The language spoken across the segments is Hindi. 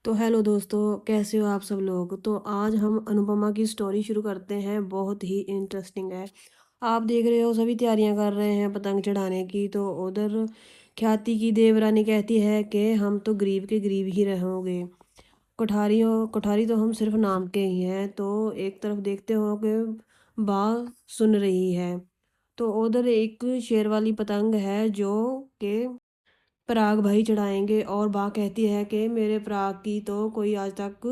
तो हेलो दोस्तों, कैसे हो आप सब लोग। तो आज हम अनुपमा की स्टोरी शुरू करते हैं। बहुत ही इंटरेस्टिंग है। आप देख रहे हो सभी तैयारियां कर रहे हैं पतंग चढ़ाने की। तो उधर ख्याति की देवरानी कहती है कि हम तो गरीब के गरीब ही रहोगे। कोठारी तो हम सिर्फ नाम के ही हैं। तो एक तरफ देखते हो कि बा सुन रही है। तो उधर एक शेर वाली पतंग है जो कि पराग भाई चढ़ाएंगे। और बा कहती है कि मेरे पराग की तो कोई आज तक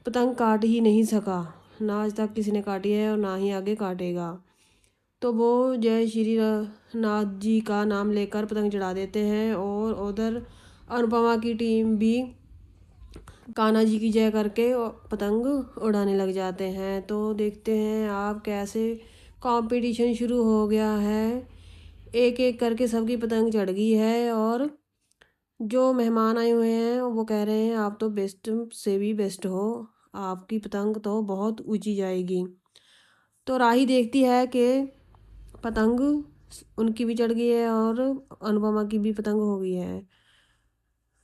पतंग काट ही नहीं सका। ना आज तक किसी ने काटी है और ना ही आगे काटेगा। तो वो जय श्री नाथ जी का नाम लेकर पतंग चढ़ा देते हैं। और उधर अनुपमा की टीम भी कान्हा जी की जय करके पतंग उड़ाने लग जाते हैं। तो देखते हैं आप कैसे कंपटीशन शुरू हो गया है। एक एक करके सबकी पतंग चढ़ गई है। और जो मेहमान आए हुए हैं वो कह रहे हैं आप तो बेस्ट से भी बेस्ट हो। आपकी पतंग तो बहुत ऊंची जाएगी। तो राही देखती है कि पतंग उनकी भी चढ़ गई है और अनुपमा की भी पतंग हो गई है।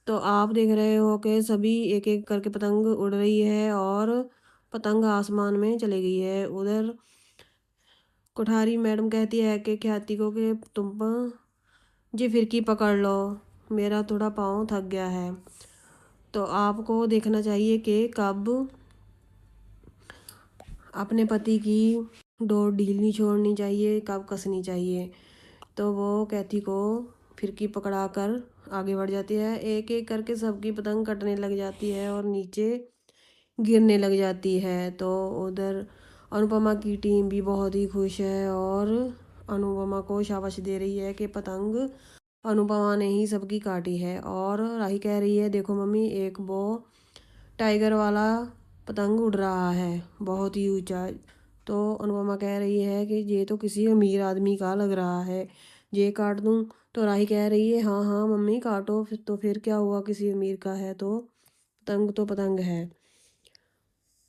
तो आप देख रहे हो कि सभी एक एक करके पतंग उड़ रही है और पतंग आसमान में चली गई है। उधर कोठारी मैडम कहती है कि ख्याति को कि तुम जी फिरकी पकड़ लो, मेरा थोड़ा पाँव थक गया है। तो आपको देखना चाहिए कि कब अपने पति की डोर ढील नहीं छोड़नी चाहिए, कब कसनी चाहिए। तो वो कैथी को फिरकी पकड़ा कर आगे बढ़ जाती है। एक एक करके सबकी पतंग कटने लग जाती है और नीचे गिरने लग जाती है। तो उधर अनुपमा की टीम भी बहुत ही खुश है और अनुपमा को शाबाश दे रही है कि पतंग अनुपमा ने ही सबकी काटी है। और राही कह रही है देखो मम्मी, एक वो टाइगर वाला पतंग उड़ रहा है बहुत ही ऊंचा। तो अनुपमा कह रही है कि ये तो किसी अमीर आदमी का लग रहा है, ये काट दूं। तो राही कह रही है हाँ हाँ मम्मी काटो, फिर तो फिर क्या हुआ, किसी अमीर का है तो पतंग है।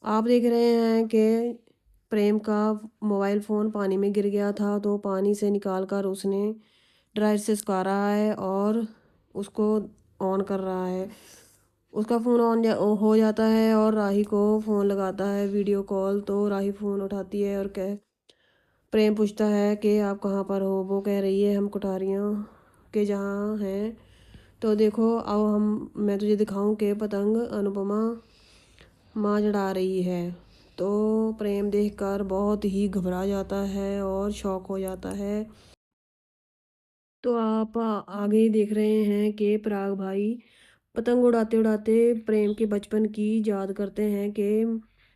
आप देख रहे हैं कि प्रेम का मोबाइल फ़ोन पानी में गिर गया था। तो पानी से निकाल कर उसने ड्रायर से सुखा रहा है और उसको ऑन कर रहा है। उसका फ़ोन हो जाता है और राही को फ़ोन लगाता है वीडियो कॉल। तो राही फ़ोन उठाती है और कह प्रेम पूछता है कि आप कहाँ पर हो। वो कह रही है हम कोठारियों के जहाँ हैं। तो देखो अब मैं तुझे दिखाऊं कि पतंग अनुपमा माँ चढ़ा रही है। तो प्रेम देखकर बहुत ही घबरा जाता है और शौक हो जाता है। तो आप आगे देख रहे हैं कि पराग भाई पतंग उड़ाते उड़ाते प्रेम के बचपन की याद करते हैं कि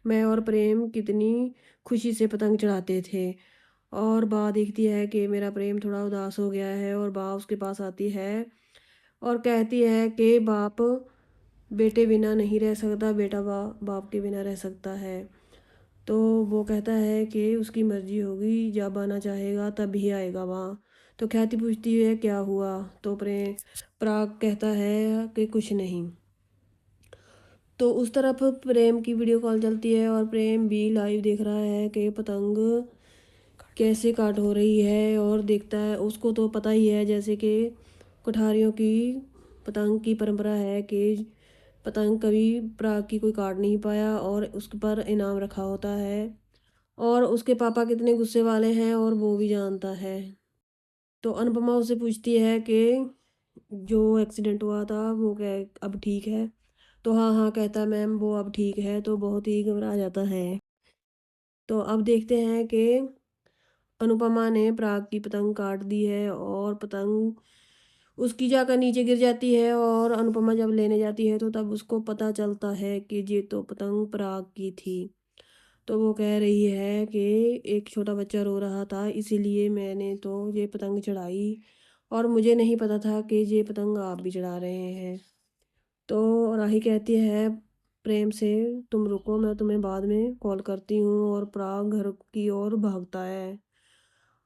मैं और प्रेम कितनी खुशी से पतंग चढ़ाते थे। और बा देखती है कि मेरा प्रेम थोड़ा उदास हो गया है और बा उसके पास आती है और कहती है कि बाप बेटे बिना नहीं रह सकता, बेटा बाप के बिना रह सकता है। तो वो कहता है कि उसकी मर्जी होगी, जब आना चाहेगा तब ही आएगा वहाँ। तो ख्याति पूछती है क्या हुआ। तो पराग कहता है कि कुछ नहीं। तो उस तरफ प्रेम की वीडियो कॉल चलती है और प्रेम भी लाइव देख रहा है कि पतंग कैसे काट हो रही है। और देखता है, उसको तो पता ही है जैसे कि कोठारियों की पतंग की परंपरा है कि पतंग कभी पराग की कोई काट नहीं पाया और उस पर इनाम रखा होता है। और उसके पापा कितने गुस्से वाले हैं और वो भी जानता है। तो अनुपमा उससे पूछती है कि जो एक्सीडेंट हुआ था वो क्या अब ठीक है। तो हाँ हाँ कहता है मैम वो अब ठीक है। तो बहुत ही घबरा जाता है। तो अब देखते हैं कि अनुपमा ने पराग की पतंग काट दी है और पतंग उसकी जाकर नीचे गिर जाती है। और अनुपमा जब लेने जाती है तो तब उसको पता चलता है कि ये तो पतंग पराग की थी। तो वो कह रही है कि एक छोटा बच्चा रो रहा था इसीलिए मैंने तो ये पतंग चढ़ाई और मुझे नहीं पता था कि ये पतंग आप भी चढ़ा रहे हैं। तो राही कहती है प्रेम से तुम रुको, मैं तुम्हें बाद में कॉल करती हूँ। और पराग घर की ओर भागता है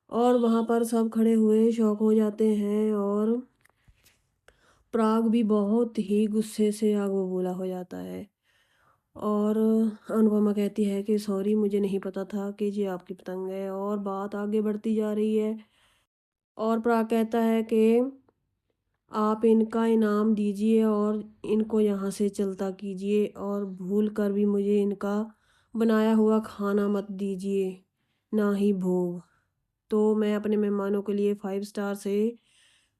और वहाँ पर सब खड़े हुए शौक हो जाते हैं। और पराग भी बहुत ही गुस्से से आग बबूला हो जाता है। और अनुपमा कहती है कि सॉरी मुझे नहीं पता था कि ये आपकी पतंग है। और बात आगे बढ़ती जा रही है और पराग कहता है कि आप इनका इनाम दीजिए और इनको यहाँ से चलता कीजिए और भूल कर भी मुझे इनका बनाया हुआ खाना मत दीजिए, ना ही भोग। तो मैं अपने मेहमानों के लिए 5 स्टार से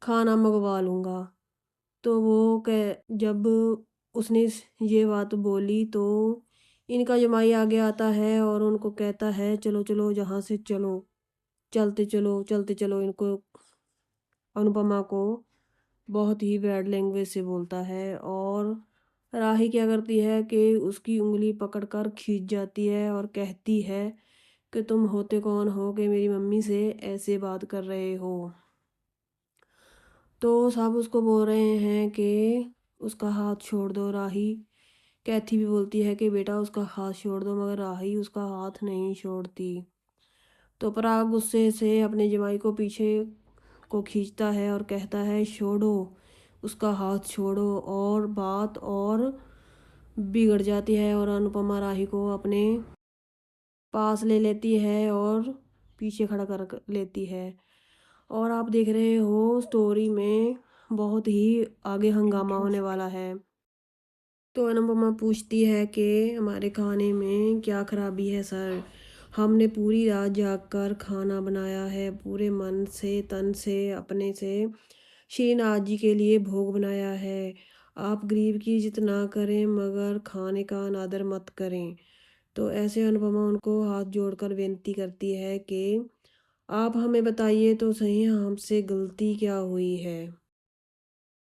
खाना मंगवा लूँगा। तो वो कह जब उसने ये बात बोली तो इनका जमाई आगे आता है और उनको कहता है, चलो चलो यहाँ से चलो, चलते चलो। इनको अनुपमा को बहुत ही बैड लैंग्वेज से बोलता है और राही क्या करती है कि उसकी उंगली पकड़कर खींच जाती है और कहती है कि तुम होते कौन हो कि मेरी मम्मी से ऐसे बात कर रहे हो। तो सब उसको बोल रहे हैं कि उसका हाथ छोड़ दो। राही कैथी भी बोलती है कि बेटा उसका हाथ छोड़ दो, मगर राही उसका हाथ नहीं छोड़ती। तो पराग गुस्से से अपने जमाई को पीछे को खींचता है और कहता है छोड़ो, उसका हाथ छोड़ो। और बात और बिगड़ जाती है और अनुपमा राही को अपने पास ले लेती है और पीछे खड़ा कर लेती है। और आप देख रहे हो स्टोरी में बहुत ही आगे हंगामा होने वाला है। तो अनुपमा पूछती है कि हमारे खाने में क्या खराबी है सर? हमने पूरी रात जागकर खाना बनाया है, पूरे मन से तन से अपने से श्रीनाथ जी के लिए भोग बनाया है। आप गरीब की इज्जत ना करें मगर खाने का अनादर मत करें। तो ऐसे अनुपमा उनको हाथ जोड़कर विनती करती है कि आप हमें बताइए तो सही हमसे गलती क्या हुई है।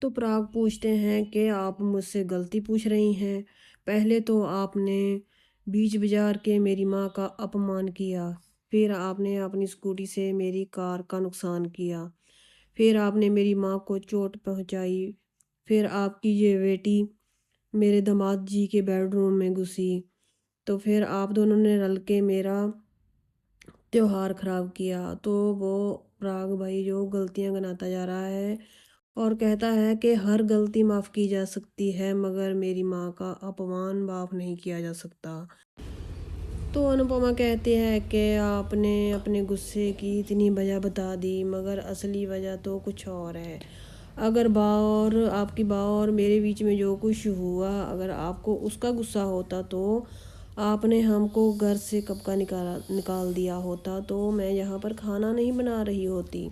तो पराग पूछते हैं कि आप मुझसे गलती पूछ रही हैं? पहले तो आपने बीच बाजार के मेरी माँ का अपमान किया, फिर आपने अपनी स्कूटी से मेरी कार का नुकसान किया, फिर आपने मेरी माँ को चोट पहुँचाई, फिर आपकी ये बेटी मेरे दामाद जी के बेडरूम में घुसी, तो फिर आप दोनों ने रल के मेरा त्योहार ख़राब किया। तो वो पराग भाई जो गलतियाँ गिनाता जा रहा है और कहता है कि हर गलती माफ़ की जा सकती है मगर मेरी माँ का अपमान माफ़ नहीं किया जा सकता। तो अनुपमा कहती है कि आपने अपने गुस्से की इतनी वजह बता दी मगर असली वजह तो कुछ और है। अगर बा और आपकी बा और मेरे बीच में जो कुछ हुआ, अगर आपको उसका गुस्सा होता तो आपने हमको घर से कब का निकाल दिया होता, तो मैं यहाँ पर खाना नहीं बना रही होती।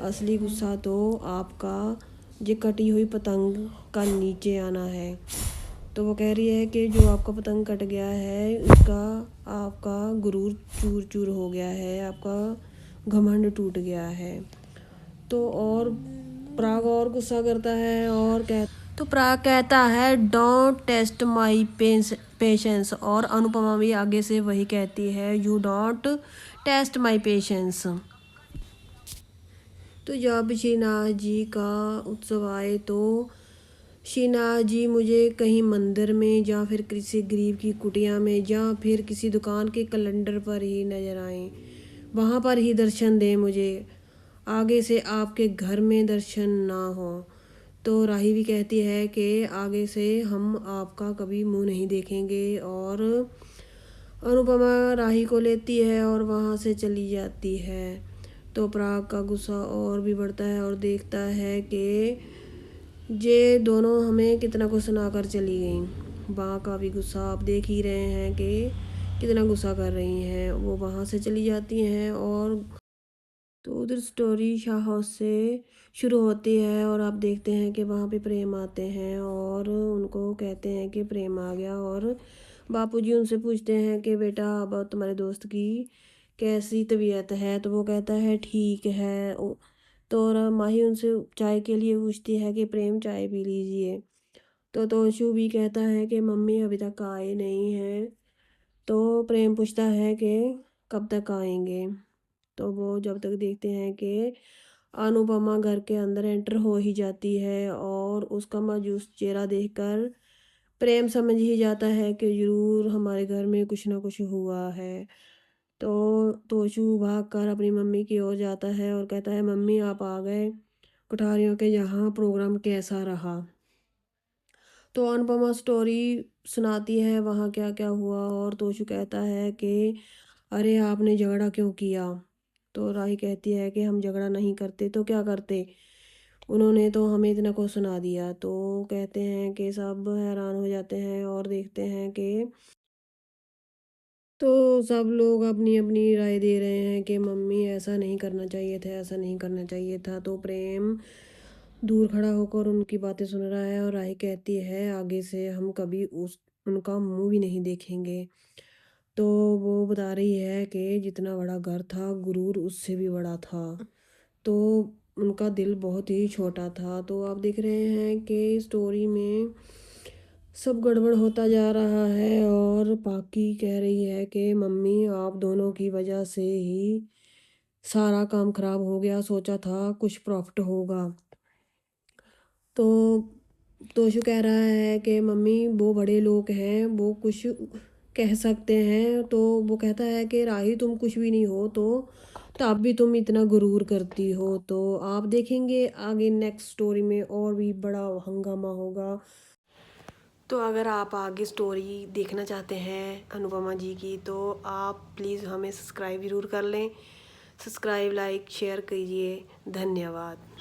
असली गुस्सा तो आपका ये कटी हुई पतंग का नीचे आना है। तो वो कह रही है कि जो आपका पतंग कट गया है उसका आपका गुरूर चूर चूर हो गया है, आपका घमंड टूट गया है। तो और पराग और गुस्सा करता है और तो पराग कहता है डोंट टेस्ट माई पेशेंस, और अनुपमा भी आगे से वही कहती है you don't test my patience. तो जब श्रीनाथ जी का उत्सव आए तो श्रीनाथ जी मुझे कहीं मंदिर में या फिर किसी गरीब की कुटिया में या फिर किसी दुकान के कैलेंडर पर ही नजर आए, वहाँ पर ही दर्शन दें मुझे, आगे से आपके घर में दर्शन ना हो। तो राही भी कहती है कि आगे से हम आपका कभी मुंह नहीं देखेंगे और अनुपमा राही को लेती है और वहाँ से चली जाती है। तो पराग का गुस्सा और भी बढ़ता है और देखता है कि ये दोनों हमें कितना कुछ सुनाकर चली गई। बा का भी गुस्सा आप देख ही रहे हैं कि कितना गुस्सा कर रही हैं। वो वहाँ से चली जाती हैं और तो उधर स्टोरी शाह हाउस से शुरू होती है और आप देखते हैं कि वहाँ पे प्रेम आते हैं और उनको कहते हैं कि प्रेम आ गया। और बापूजी उनसे पूछते हैं कि बेटा अब तुम्हारे दोस्त की कैसी तबीयत है? तो वो कहता है ठीक है। तो माही उनसे चाय के लिए पूछती है कि प्रेम चाय पी लीजिए। तो तोशु भी कहता है कि मम्मी अभी तक आए नहीं हैं। तो प्रेम पूछता है कि कब तक आएंगे। तो वो जब तक देखते हैं कि अनुपमा घर के अंदर एंटर हो ही जाती है और उसका मायूस चेहरा देखकर प्रेम समझ ही जाता है कि ज़रूर हमारे घर में कुछ ना कुछ हुआ है। तो तोशु भाग कर अपनी मम्मी की ओर जाता है और कहता है मम्मी आप आ गए, कुठारियों के यहाँ प्रोग्राम कैसा रहा? तो अनुपमा स्टोरी सुनाती है वहाँ क्या क्या हुआ और तोशु कहता है कि अरे आपने झगड़ा क्यों किया? तो राही कहती है कि हम झगड़ा नहीं करते तो क्या करते? उन्होंने तो हमें इतना कुछ सुना दिया। तो कहते हैं कि सब हैरान हो जाते हैं और देखते हैं कि तो सब लोग अपनी अपनी राय दे रहे हैं कि मम्मी ऐसा नहीं करना चाहिए था, ऐसा नहीं करना चाहिए था। तो प्रेम दूर खड़ा होकर उनकी बातें सुन रहा है और राही कहती है आगे से हम कभी उस उनका मुंह भी नहीं देखेंगे। तो वो बता रही है कि जितना बड़ा घर था गुरूर उससे भी बड़ा था। तो उनका दिल बहुत ही छोटा था। तो आप देख रहे हैं कि स्टोरी में सब गड़बड़ होता जा रहा है और पाकी कह रही है कि मम्मी आप दोनों की वजह से ही सारा काम खराब हो गया, सोचा था कुछ प्रॉफिट होगा। तो तोशु कह रहा है कि मम्मी वो बड़े लोग हैं, वो कुछ कह सकते हैं। तो वो कहता है कि राही तुम कुछ भी नहीं हो, तो तब भी तुम इतना गुरूर करती हो। तो आप देखेंगे आगे नेक्स्ट स्टोरी में और भी बड़ा हंगामा होगा। तो अगर आप आगे स्टोरी देखना चाहते हैं अनुपमा जी की, तो आप प्लीज़ हमें सब्सक्राइब ज़रूर कर लें। सब्सक्राइब, लाइक, शेयर कीजिए। धन्यवाद।